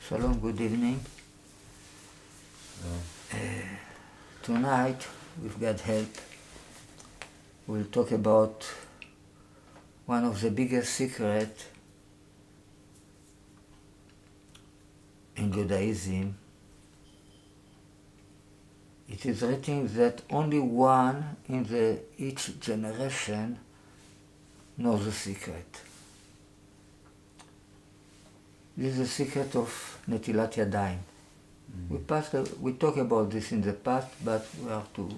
Shalom, good evening. Tonight, with God's help, we'll talk about one of the biggest secrets in Judaism. It is written that only one in each generation knows the secret. This is the secret of Netilat Yadayim. We talked about this in the past, but we have to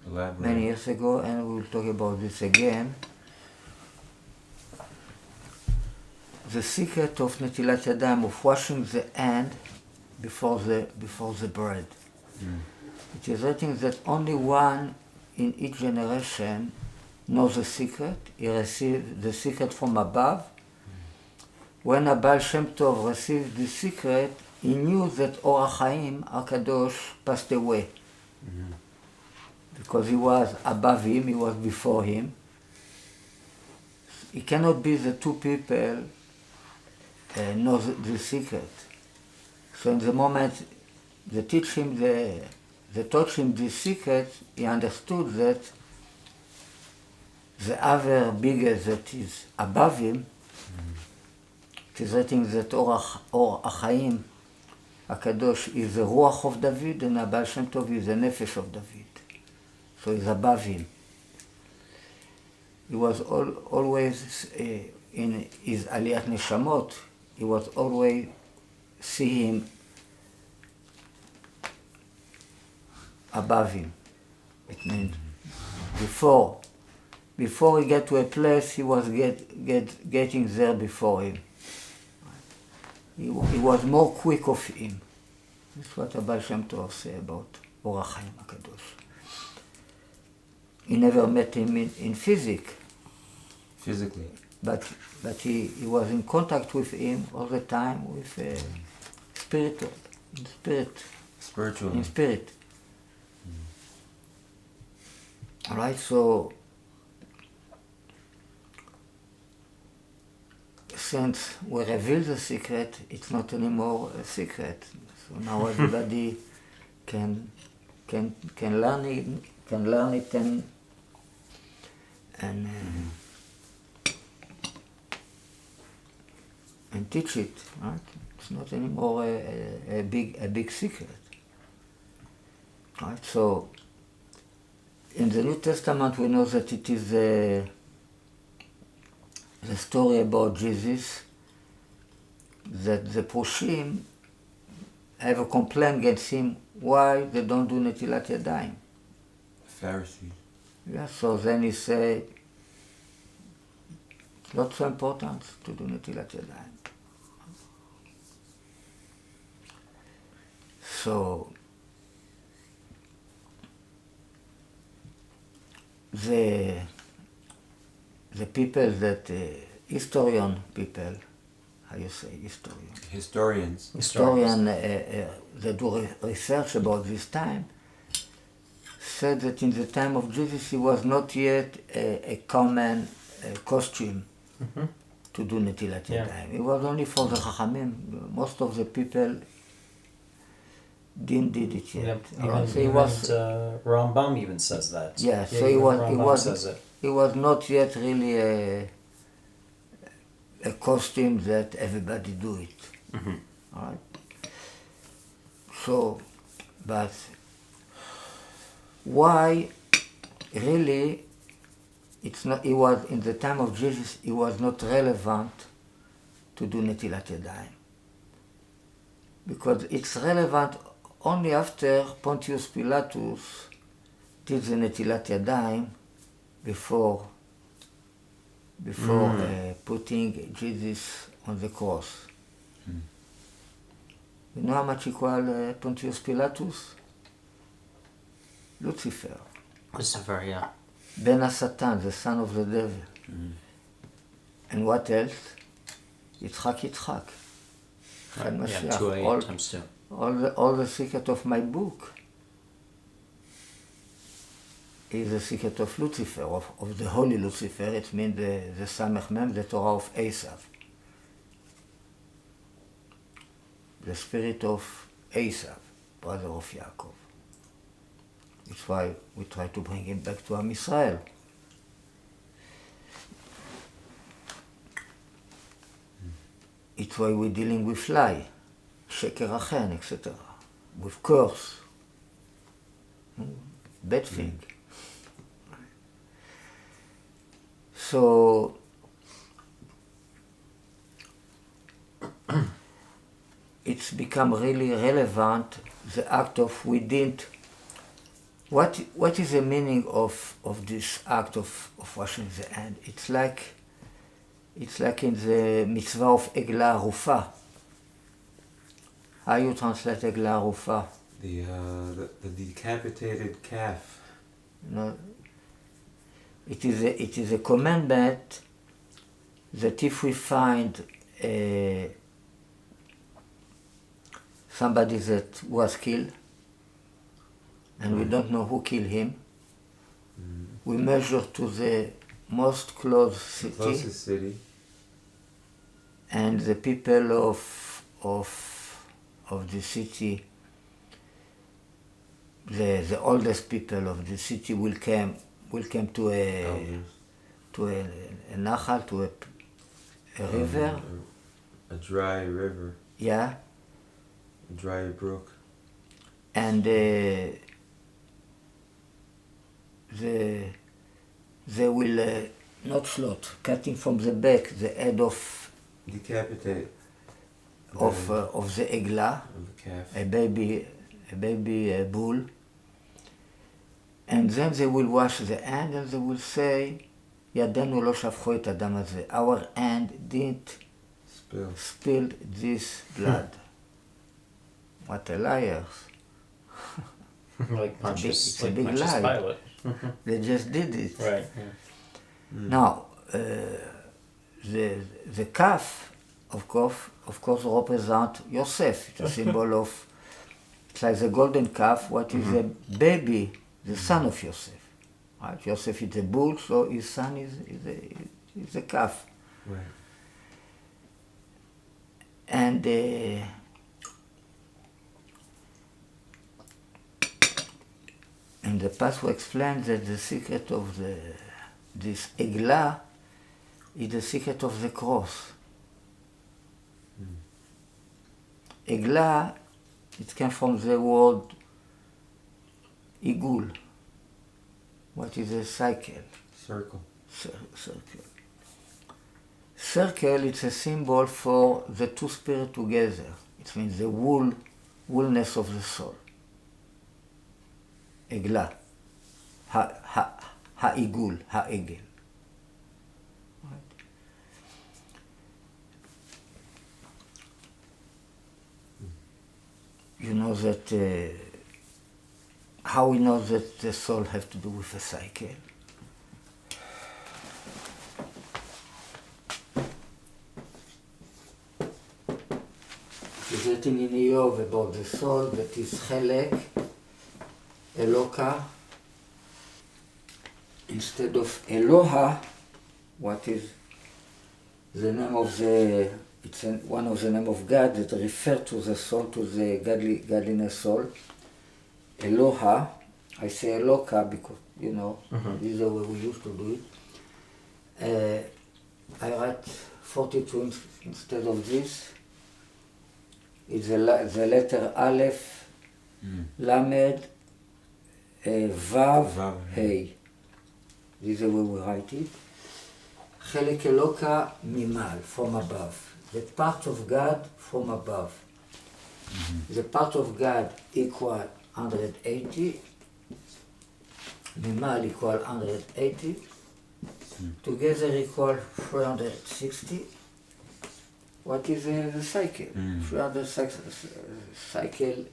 elaborate. Many years ago, and we will talk about this again. The secret of Netilat Yadayim, of washing the hand before the bread. It is written that only one in each generation knows the secret. He received the secret from above. When Baal Shem Tov received the secret, he knew that Or HaChaim HaKadosh passed away. Because he was above him, he was before him. It cannot be the two people know the secret. So in the moment they taught him the secret, he understood that the other bigger that is above him, it is written that Or HaChaim HaKadosh is the Ruach of David, and Baal Shem Tov is the Nefesh of David. So he's above him. He was always in his Aliyat Neshamot, he was always see him above him. It means before he get to a place, he was getting there before him. He was more quick of him. That's what Baal Shem Tov say about Or HaChaim HaKadosh. He never met him in physically, but he was in contact with him all the time with spiritual. All right, so since we reveal the secret, it's not anymore a secret. So now everybody can learn it and teach it. Right? It's not anymore a big secret. Right? So in the New Testament, we know that it is the story about Jesus, that the Pushim have a complaint against him why they don't do Netilat Yadayim. Pharisees. Yeah, so then he said, it's not so important to do Netilat Yadayim. So the people that historian people, how you say Historians that do research about this time, said that in the time of Jesus he was not yet a common costume to do Netilat Yadayim. It was only for the Chachamim. Most of the people did it yet. Rambam even says that. Yeah, so it was not yet really a costume that everybody do it. All right. So, but why really it's not? It was in the time of Jesus. It was not relevant to do Netilat Yadayim because it's relevant only after Pontius Pilatus did the Netilat Yadayim before putting Jesus on the cross. You know how much he called Pontius Pilatus? Lucifer, yeah. Ben HaSatan, the son of the devil. And what else? Yitzchak. Yeah, 2 times 2. All the secret of my book is the secret of Lucifer, of the holy Lucifer. It means the Samech Mem, the Torah of Esav. the spirit of Esav, brother of Yaakov. That's why we try to bring him back to Am Yisrael. It's why we're dealing with lie, sheker achen, etc. With curse, bad thing. So it's become really relevant, the act of we didn't. What is the meaning of this act of washing the hand? It's like in the mitzvah of Egla Rufa. How you translate Egla Rufa? The decapitated calf. No, it is a commandment that if we find somebody that was killed and we don't know who killed him, we measure to the most close city, Closest city, and the people of the city, the oldest people of the city will come to elders, a nachal, to a river, a dry river, yeah, a dry brook, and they will not slaughter, cutting from the back the head of decapitate the egla, of the calf, a baby bull, and then they will wash the hand and they will say, ידינו לא שפכו את הדם הזה. Our hand didn't spill this blood. What a liars. Like Pontius it's a big lie. Pilate. They just did it. Right. Yeah. Now, the calf, of course, represent Yosef. It's a symbol of, it's like the golden calf, what is a baby, the son of Yosef. Right? Yosef is a bull, so his son is a calf. Right. And in the past we explained that the secret of this egla is the secret of the cross. Egla, it came from the word igul. What is a cycle? Circle. Circle. Circle, it's a symbol for the two spirits together. It means the woolness of the soul. Egla. Ha'igul, ha'egel. You know that, how we know that the soul has to do with a cycle? There's written in Iyov about the soul that is Chelek, Eloka, instead of Eloha, what is the name of the, it's one of the name of God that refer to the soul, to the godliness soul. Eloha, I say Eloka because, you know, this is the way we used to do it. I write 42 instead of this. It's the letter Aleph, Lamed, Vav, Hey. This is the way we write it. Chelek Eloka Mimal, from above. The part of God from above. The part of God equal 180. Mimal equal 180. Together equal 360. What is the cycle? 300 cycle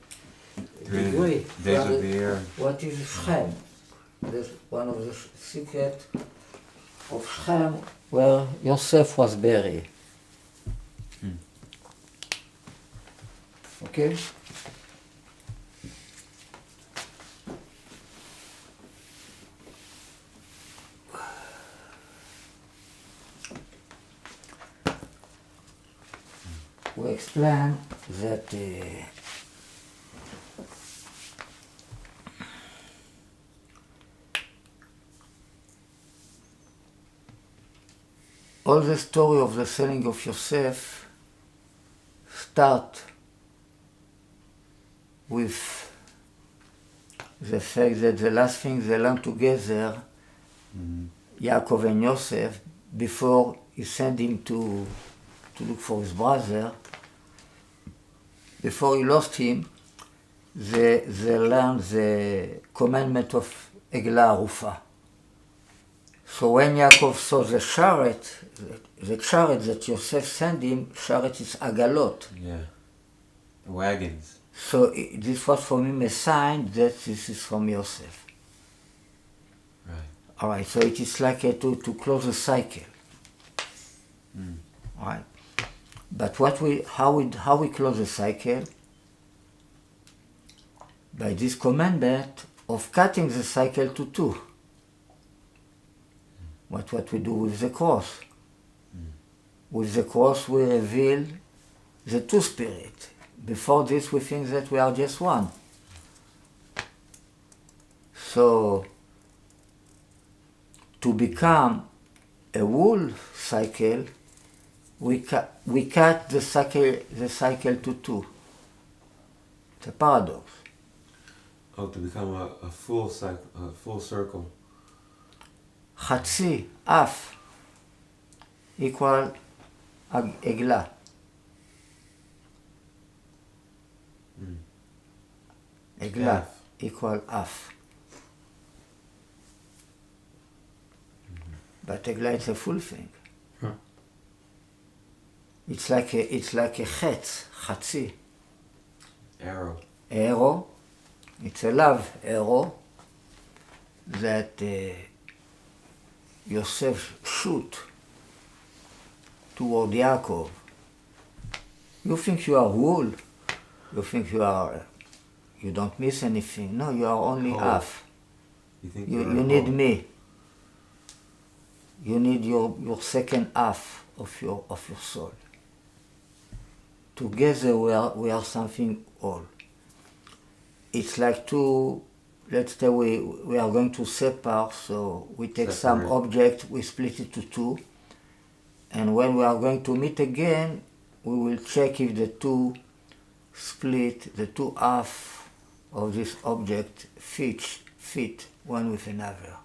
degree. Days of the year. What is Shem? That's one of the secrets of Shem, where Yosef was buried. Okay? We explain explain that all the story of the selling of Yosef start with the fact that the last thing they learned together, Yaakov and Yosef, before he sent him to look for his brother, before he lost him, they learned the commandment of Eglah Arufa. So when Yaakov saw the chariot that Yosef sent him, chariot is agalot. Yeah. The wagons. So this was for him a sign that this is from Yosef. Right. All right, so it is like to close a cycle. All right. But how we close the cycle? By this commandment of cutting the cycle to two. What we do with the cross. With the cross we reveal the two spirits. Before this we think that we are just one. So to become a whole cycle, we cut the cycle to two. It's a paradox. Oh, to become a full cycle, a full circle. חצי, אף, equal עגלה. עגלה equal אף. But עגלה it's a full thing. It's like a חץ, חצי. Arrow. Arrow. It's a love arrow that Yosef shoot toward Yaakov. You think you are whole. You think you don't miss anything. No, you are only half. You think You need me. You need your second half of your soul. Together we are something whole. It's like two, let's say we are going to separate, so we take some object, we split it to two, and when we are going to meet again, we will check if the two split, the two half of this object fit one with another.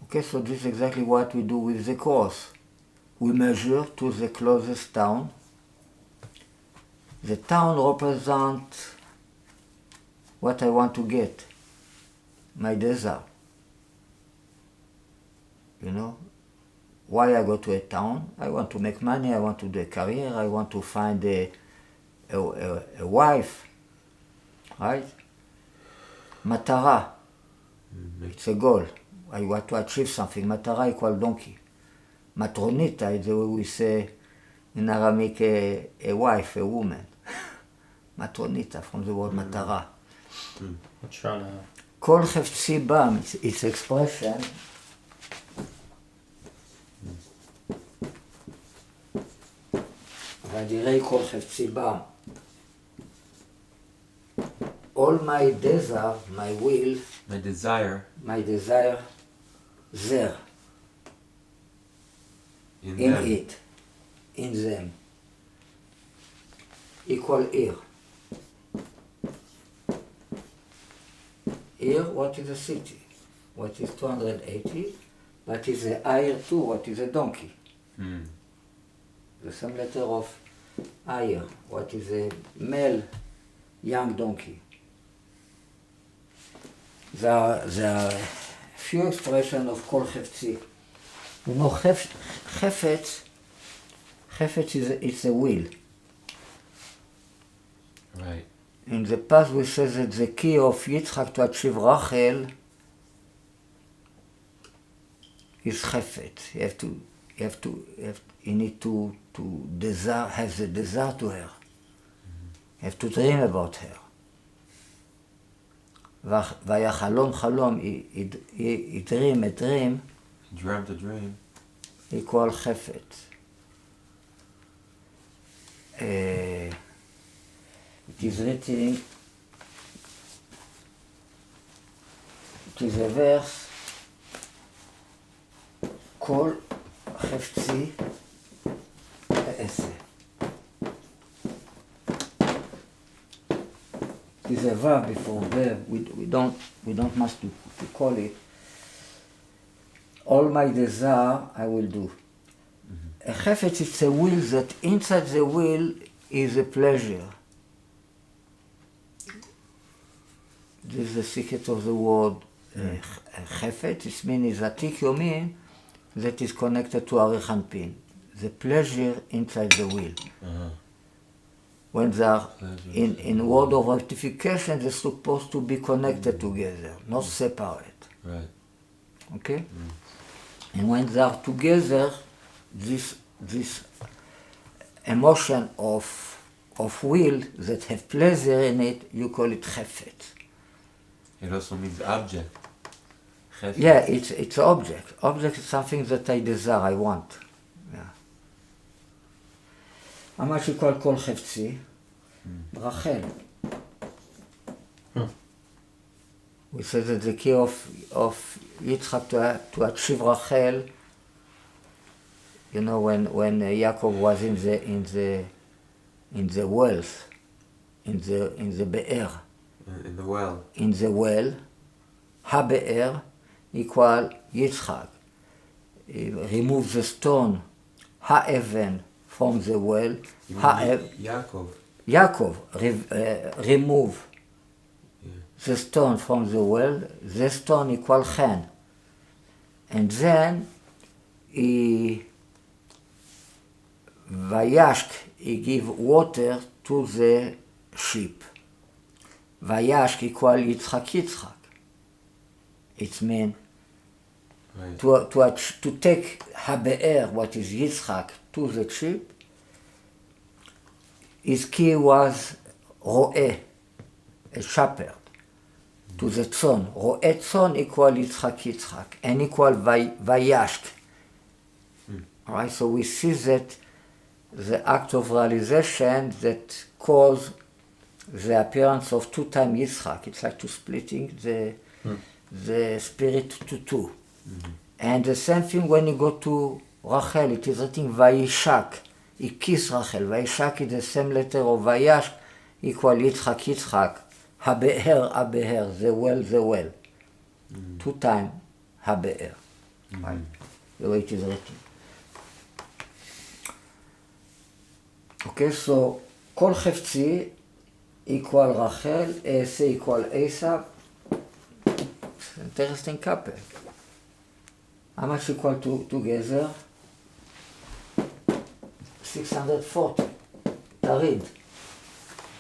Okay, so this is exactly what we do with the cross. We measure to the closest town. The town represents what I want to get, my desire. You know, why I go to a town? I want to make money, I want to do a career, I want to find a wife, right? Matara, it's a goal. I want to achieve something. Matara equal donkey. Matronita is the way we say in Aramaic a wife, a woman. Matronita from the word matara. כל חפצי בא, its expression, ודירי כל חפצי בא. All my desire, my will, my desire, there, in them. it, in them, equal here. Here, what is a city? What is 280? What is a higher too? What is a donkey? The same letter of higher. What is a male young donkey? There are few expressions of כל חפצי. You know, חפץ is a will. Right. In the past we said that the key of Yitzchak to achieve Rachel is chefet. You need to desire, have the desire to her. You have to dream about her. והיה חלום חלום, he dream a dream. He dreamt a dream. Equal chefet. it is written, it is a verse, כל חפצי אעשה. It is a verb before verb. We don't must to call it. All my desire I will do. A chefetz is a will that inside the will is a pleasure. This is the secret of the word chefetz. It means atik yomin that is connected to arich anpin. The pleasure inside the will. When they are in word of rectification, they're supposed to be connected together, not separate. Right. Okay? And when they are together, this emotion of will that have pleasure in it, you call it chefetz. It also means object. Chefetz. Yeah, it's object. Object is something that I desire, I want. Yeah. How much you call כל חפצי? רחל. We said that the key of Yitzchak to achieve Rachel, you know, when Yaakov was in the wells, in the be'er. In the well. In the well, ha-be'er equal Yitzchak. He removed the stone, ha-even, from the well. Yaakov remove the stone from the well. The stone equal chen. And then Vayashk, he give water to the sheep. Vayashk equal Yitzchak. It means to take ha-be'er, what is Yitzchak, to the sheep. His key was ro'eh, a shepherd, to the tzon. Ro'eh tzon equal Yitzchak, and equal Vayashk. Alright, so we see that the act of realization that caused the appearance of two-time Yitzchak. It's like splitting the spirit to two. And the same thing when you go to Rachel, it is written Vayishak. He kissed Rachel. Vayishak is the same letter of Vayash equal Yitzchak. Ha-be'er, the well. Two-time ha-be'er. Right? The way it is written. Okay, so כל חפצי equal Rachel, Ese equal Esav. Interesting couple. How much equal together? 640. Tarid.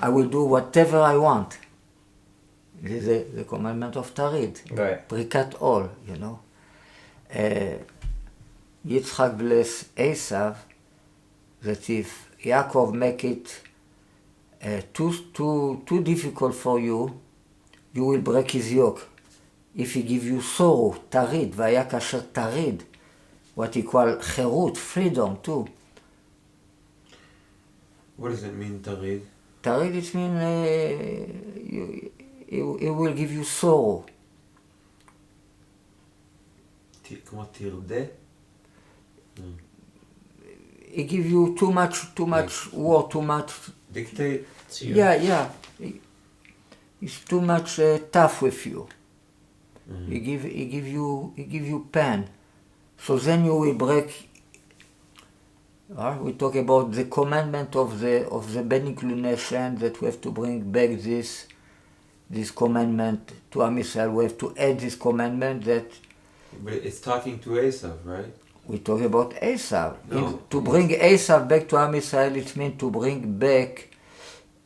I will do whatever I want. This is the commandment of Tarid. Right. Brikat all, you know. Yitzchak bless Esav, that if Yaakov make it too difficult for you, you will break his yoke. If he give you sorrow, tarid, vaya kasher tarid, what he call cherut, freedom too. What does it mean, tarid? Tarid, it means he will give you sorrow. כמו תרדה? He give you too much war, too much. Dictate? Yeah. He's too much tough with you. He give you pain. So then you will break. We talk about the commandment of the Ben inclination, that we have to bring back this commandment to Am Yisrael. We have to add this commandment that. But it's talking to Esav, right? We talk about Esav. No. To bring Esav back to Am Yisrael, it means to bring back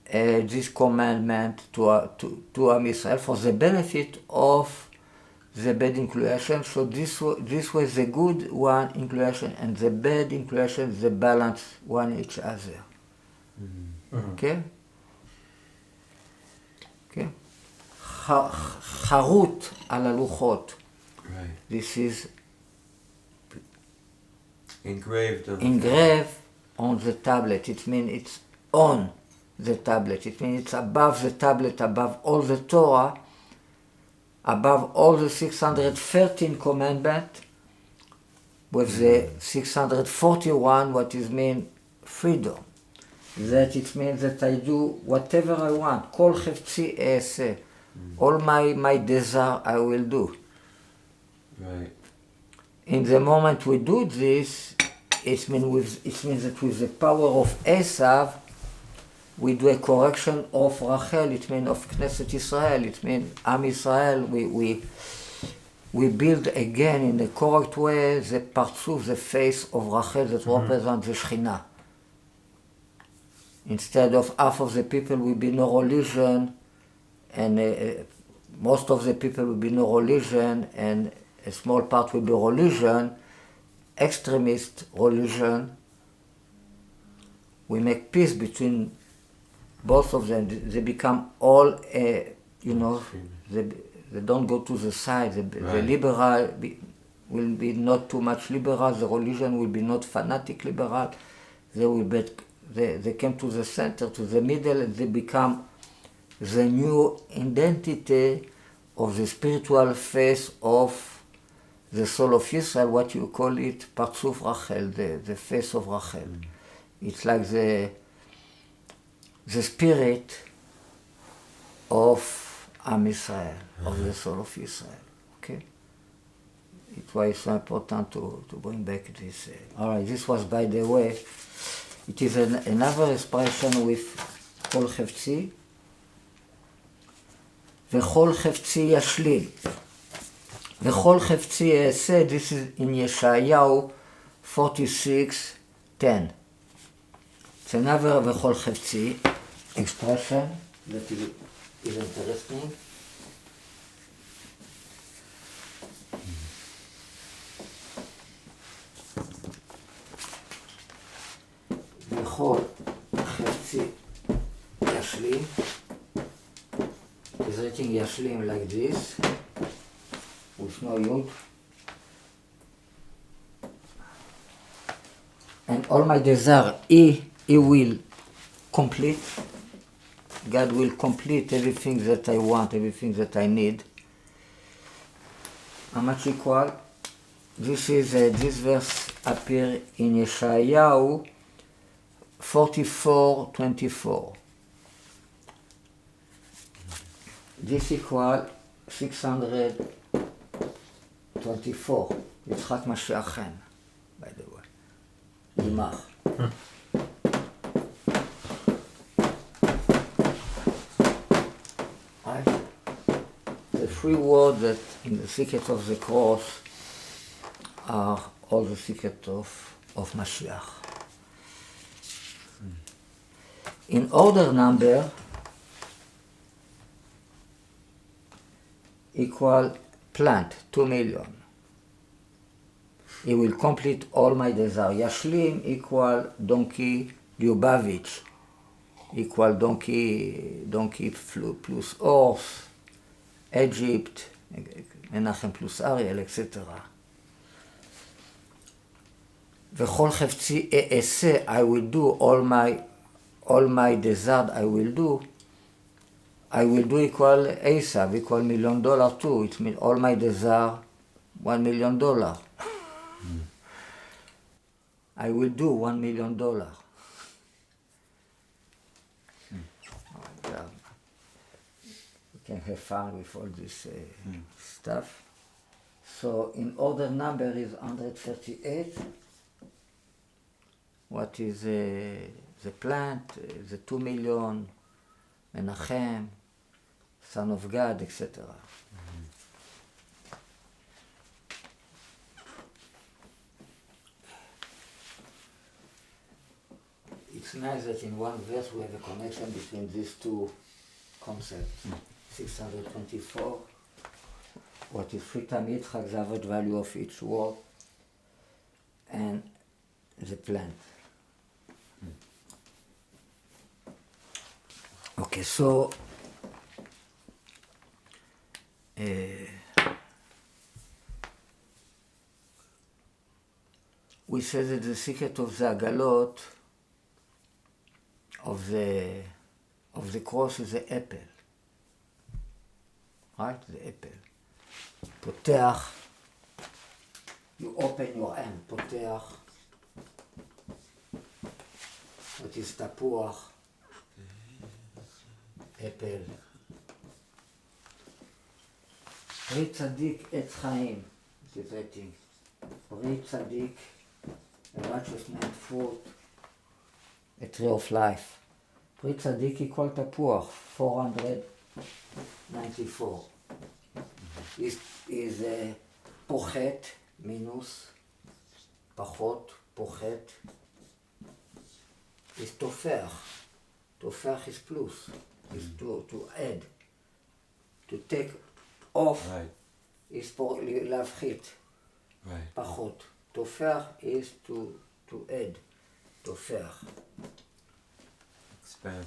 this commandment to Am Yisrael for the benefit of the bad inclination. So this was the good one inclination, and the bad inclination, the balance one each other. Okay? חרוט על הלוחות. Right. This is engraved on the tablet. It means on the tablet. It means it's above the tablet, above all the Torah, above all the 613 commandments, with the 641, what is mean freedom. That it means that I do whatever I want. Kol chefetzi easeh. All my desire I will do. Right. In the moment we do this, it means that with the power of Esav, we do a correction of Rachel. It means of Knesset Israel. It means Am Israel. We build again in the correct way the partzuf, the face of Rachel that represents the Shekhinah. Instead of half of the people will be no religion, and most of the people will be no religion, and a small part will be religion, extremist religion. We make peace between both of them. They become all, they don't go to the side. The liberal will be not too much liberal. The religion will be not fanatic liberal. They came to the center, to the middle, and they become the new identity of the spiritual face of the soul of Israel, what you call it, Partzuf Rachel, the face of Rachel. It's like the spirit of Am Israel, of the soul of Israel. Okay? It's why it's so important to bring back this. All right, this was, by the way, it is another expression with Kol Chefetzi. V'chol Chefetzi Yashlim. V'chol Chefetzi Easeh, this is in Yeshayahu 46:10. It's another V'chol Chefetzi expression that is interesting. V'chol Chefetzi Yashlim. Is writing Yashlim like this, with no yud. And all my desire, He will complete. God will complete everything that I want, everything that I need. How much equal? This verse appear in Yeshayahu 44:24. This equal 624. Yitzchak Mashiach Chen, by the way. Yimach. Right? The three words that in the secret of the cross are all the secret of Mashiach. In order number, equal plant, 2 million. He will complete all my desire. Yashlim equal donkey Lyubavitch, equal donkey plus horse, Egypt, Menachem plus Ariel, etc. V'chol chefetzi easeh, I will do all my desire. I will do equal Esav, equal $1 million too. It means all my desire, $1 million. I will do $1 million. We can have fun with all this stuff. So in order number is 138. What is the plant, the 2 million, Menachem, Son of God, etc. It's nice that in one verse we have a connection between these two concepts. 624, what is free time Yitzchak, the average value of each word, and the plant. Okay, so we say that the secret of the Agalot, of the cross is the apple. Right? The apple. פותח, you open your hand, פותח. What is תפוח? apple. פרי צדיק עץ חיים, זה writing. פרי צדיק, a righteousness fruit, a tree of life. פרי צדיק equal תפוח, 494. is פוחת, מינוס, פחות, פוחת. is תופח. תופח is plus. is to add. To take off is להפחית. פחות. תופח is to add. תופח. Expand.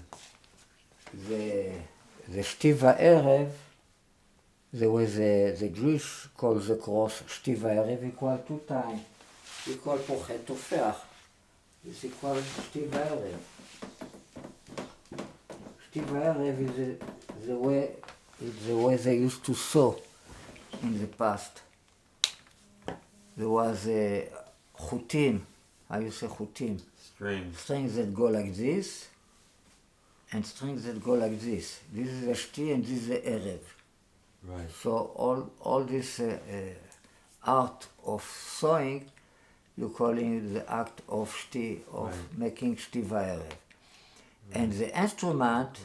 זה שתי וערב, the way the Jewish calls the cross שתי וערב equal 2 times. equal פוחת תופח. is equal שתי וערב. שתי וערב is the way they used to sew in the past. There was חוטים, how you say חוטים? Strings that go like this, and strings that go like this. This is a shti and this is a erev. Right. So all this art of sewing, you calling it the act of shti, of making shti va'erev. And the instrument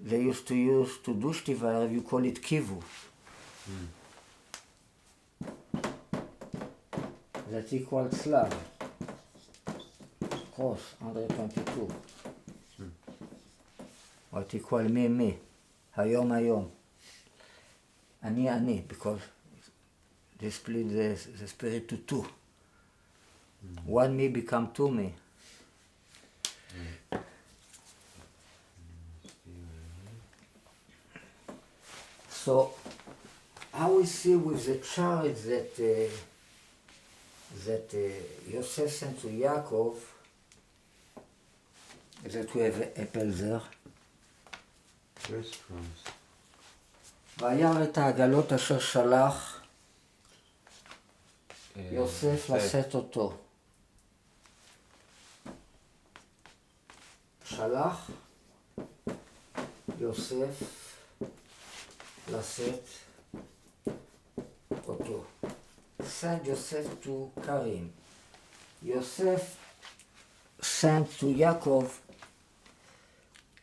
they used to use to do shti va'erev, you call it kivu. That's equal slab. Cross, 122. What equal me, היום. אני, because they split the spirit to 2. 1 me become 2 me. So, how we see with the chart that Yosef sent to Yaakov, that we have apple there. Breadcrumbs. וירא את העגלות אשר שלח יוסף לשאת אותו. שלח יוסף לשאת אותו. Sent Joseph to carry him. Yosef sent to Yaakov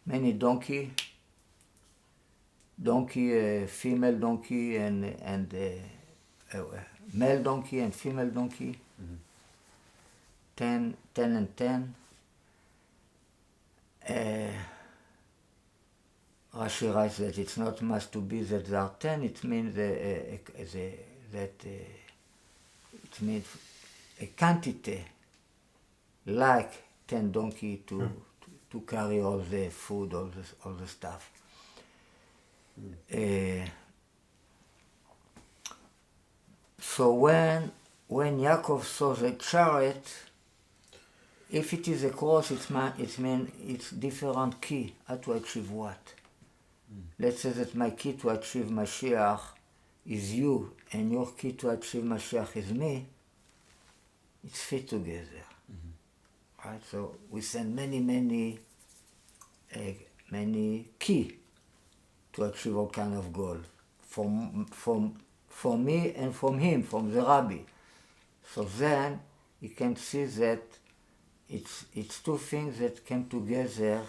many donkey, female donkey and male donkey and female donkey. 10 and 10. Rashi writes that it's not must to be that there are 10. It means that it means a quantity like 10 donkey to carry all the food, all the stuff. So when Yaakov saw the chariot, if it is a cross, it means it's different key how to achieve what. Let's say that my key to achieve Mashiach is you, and your key to achieve Mashiach is me. It's fit together, right? So we send many key to achieve all kind of goal, from me and from him, from the Rabbi. So then you can see that it's two things that came together,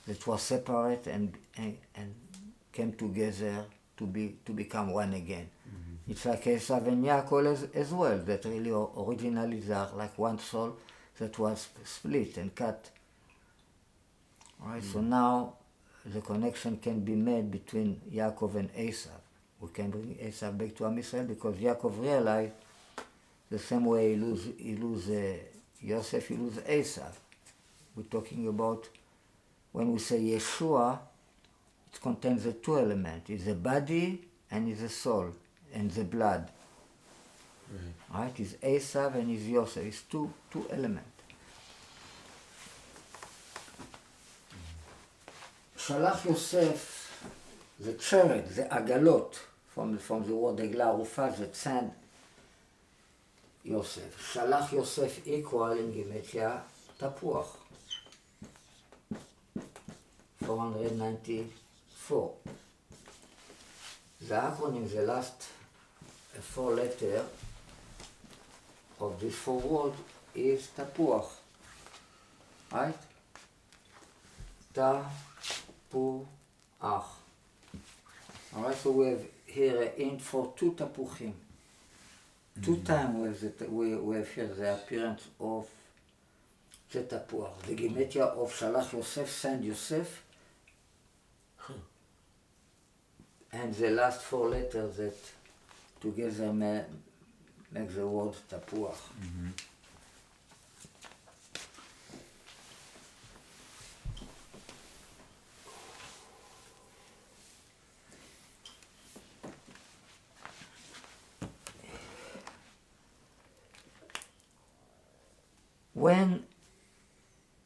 that were separate and came together to become one again. It's like Esav and Yaakov as well, that really originally they are like one soul that was split and cut. Right? So now the connection can be made between Yaakov and Esav. We can bring Esav back to Am Yisrael because Yaakov realized the same way he lose Yosef, he lose Esav. We're talking about, when we say Yeshua, it contains the two elements. It's the body and it's the soul and the blood. Right? It's Esav and it's Yosef. It's two elements. שלח יוסף, זה צ'רד, זה עגלות, from the word עגלה ערופה, זה צאן יוסף. שלח יוסף equal in גימטריה תפוח. 494. The acronym, the last four letter of this four word is תפוח. Right? תפוח. Alright, so we have here a hint for two תפוחים. Two times we have here the appearance of the תפוח. The גימטריה of שלח יוסף, send יוסף. And the last four letters that together make the word תפוח.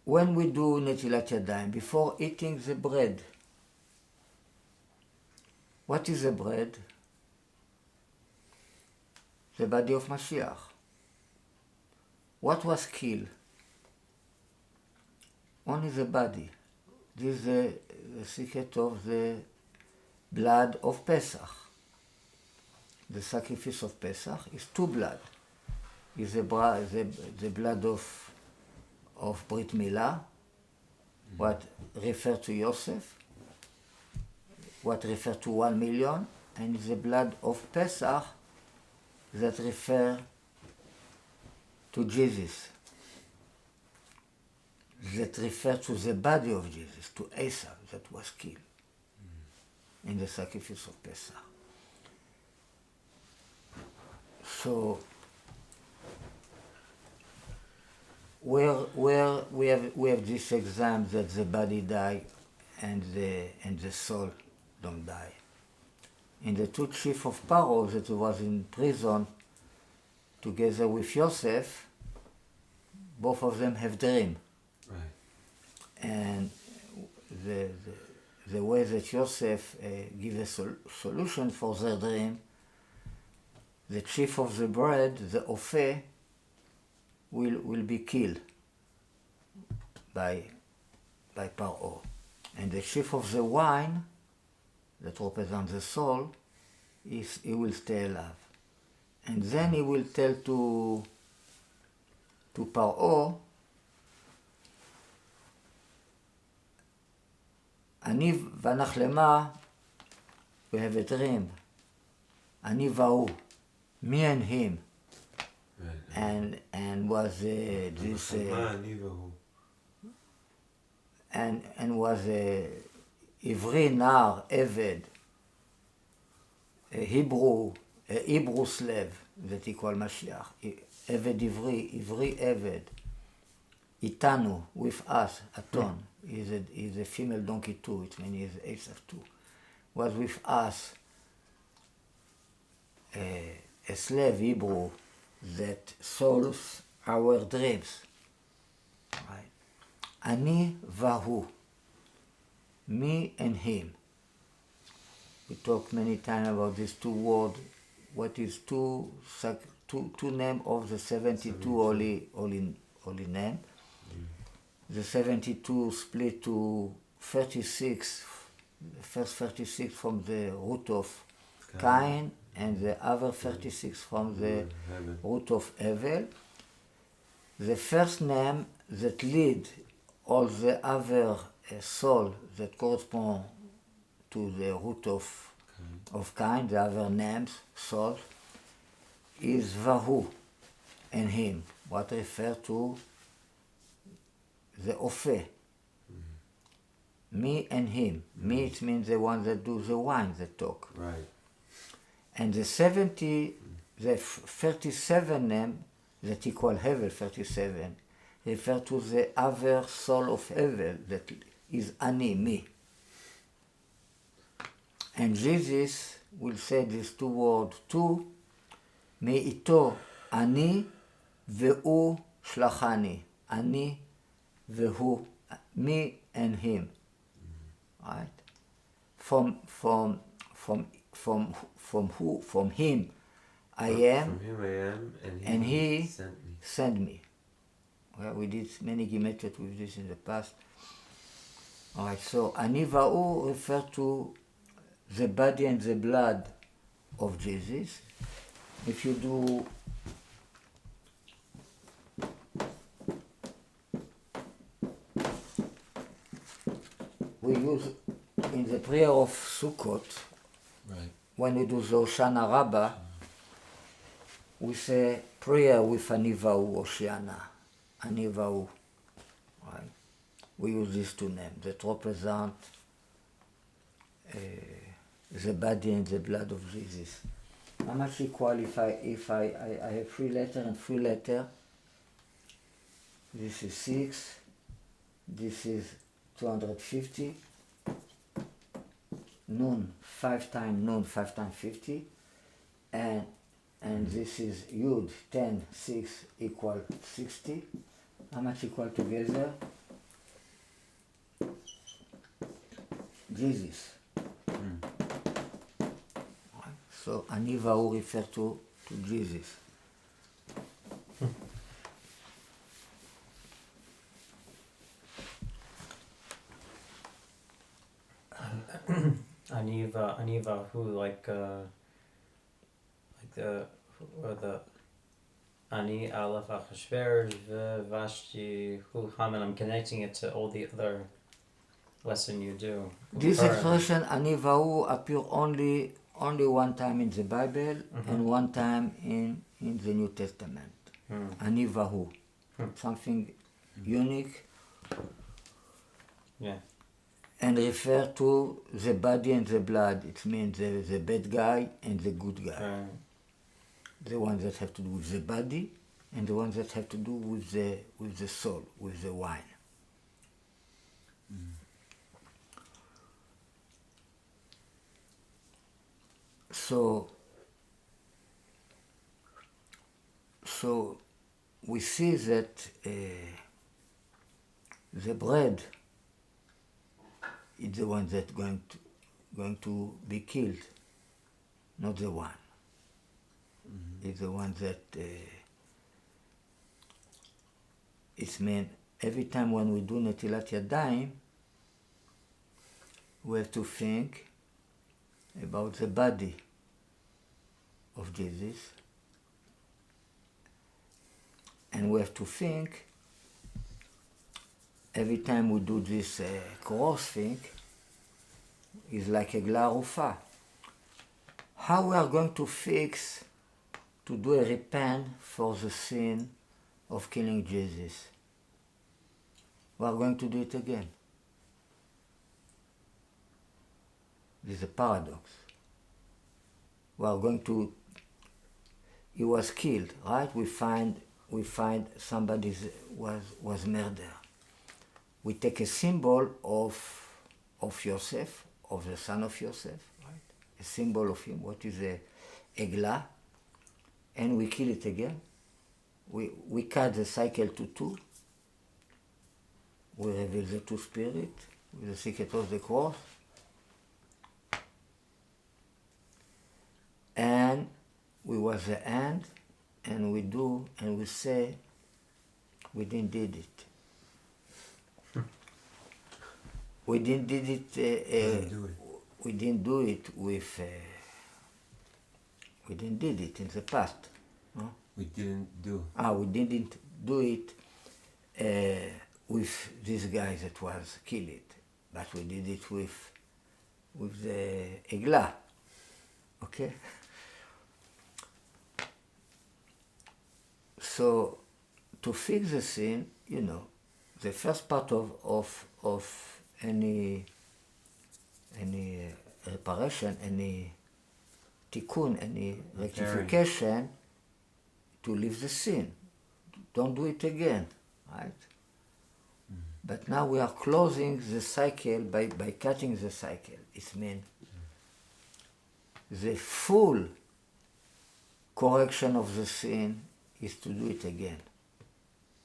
When we do נטילת ידיים, before eating the bread, what is the bread? The body of Mashiach. What was killed? Only the body. This is the secret of the blood of Pesach. The sacrifice of Pesach is two blood. Is the blood of Brit Milah, what refer to Yosef, what refer to 1 million, and the blood of Pesach that refer to Jesus, that refer to the body of Jesus, to Esau that was killed in the sacrifice of Pesach. So where we have this exam that the body die and the soul don't die. In the two chief of Paro that was in prison together with Yosef, both of them have dream. Right. And the way that Yosef give a solution for their dream, the chief of the bread, the Opheh, will be killed by Paro. And the chief of the wine, that represents the soul, he will stay alive. And then he will tell to Paro, אני והנחלמה, we have a dream. אני והוא, me and him. Right. And was this and was עברי נער עבד, Hebrew slave that he called Mashiach, עבד עברי עבד, איתנו, with us, אתון, is a female donkey too, it means he's eighth of two, was with us a slave Hebrew that solves our dreams. Right? אני והוא, me and him. We talked many times about these two words. What is two names of the 72 holy name? The 72 split to 36, the first 36 from the root of Cain, and the other 36 from the root of Hevel. The first name that lead all the other soul that correspond to the root of Cain, the other names, soul, is Vahu, and him, what refer to the Opheh. Me and him. Me, it means the one that do the wine, that talk. Right. And the 37 name that he called Hevel, 37, refer to the other soul of Hevel, that is Ani, me. And Jesus will say these two words too, מאיתו אני והוא שלחני. אני והוא, me and him. right? From him I am, from him I am, and he sent me. sent me. Well, we did many gematria with this in the past. All right, so Anivahu refers to the body and the blood of Jesus. If you do we use in the prayer of Sukkot, Right. when we do the Hoshana Rabbah, we say prayer with Anivahu Hoshiana, Anivahu, right? We use these two names that represent the body and the blood of Jesus. How much equal if I have 3 letters and 3 letters? This is 6, this is 250, Nun, 5 times Nun, 5 times 50, and this is Yud, 10, 6 equal 60. How much equal together? Jesus. So Anivahu refers to Jesus. Aniva, who like the Ani Aleph Achashverosh Vashti Hu Haman. I'm connecting it to all the other lesson you do. This expression Anivahu appears only one time in the Bible and one time in the New Testament. Anivahu, something unique. Yeah. And refer to the body and the blood. It means the bad guy and the good guy. The ones that have to do with the body and the ones that have to do with the soul, with the wine. So we see that the bread is the one that's going to be killed, not the wine. It's the one that it's meant every time when we do Netilat Yadayim, we have to think about the body of Jesus, and we have to think every time we do this cross thing is like a glarufa. How we are going to fix to do a repent for the sin of killing Jesus? We are going to do it again. This is a paradox. We are going to. He was killed, right? We find somebody was murdered. We take a symbol of Yosef, of the son of Yosef, right? A symbol of him. What is a eglah? And we kill it again. We cut the cycle to 2. We reveal the 2 spirits with the secret of the cross. And we was the end, and we do, and we say, we didn't did it. We didn't did it. We didn't do it with. We didn't did it in the past. No? We didn't do. We didn't do it with this guy that was killed, but we did it with the eglah. Okay. So to fix the sin, the first part of any reparation, any tikkun, any rectification, to leave the sin. Don't do it again, right? But now we are closing the cycle by cutting the cycle. It means the full correction of the sin is to do it again,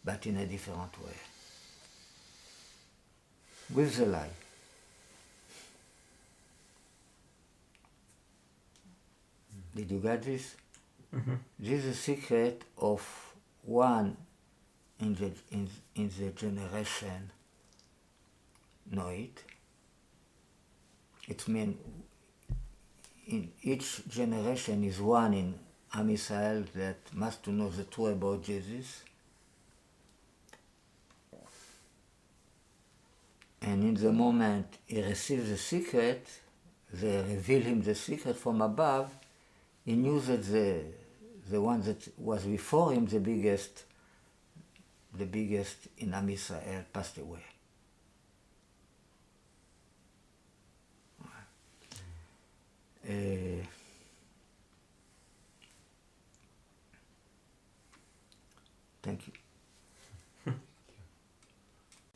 but in a different way. With the lie. Did you get this? Mm-hmm. This is a secret of one in the generation know it. It means in each generation is one in Am Yisrael that must to know the truth about Jesus. And in the moment he receives the secret, they reveal him the secret from above. He knew that the one that was before him, the biggest in Am Yisrael, passed away. Thank you.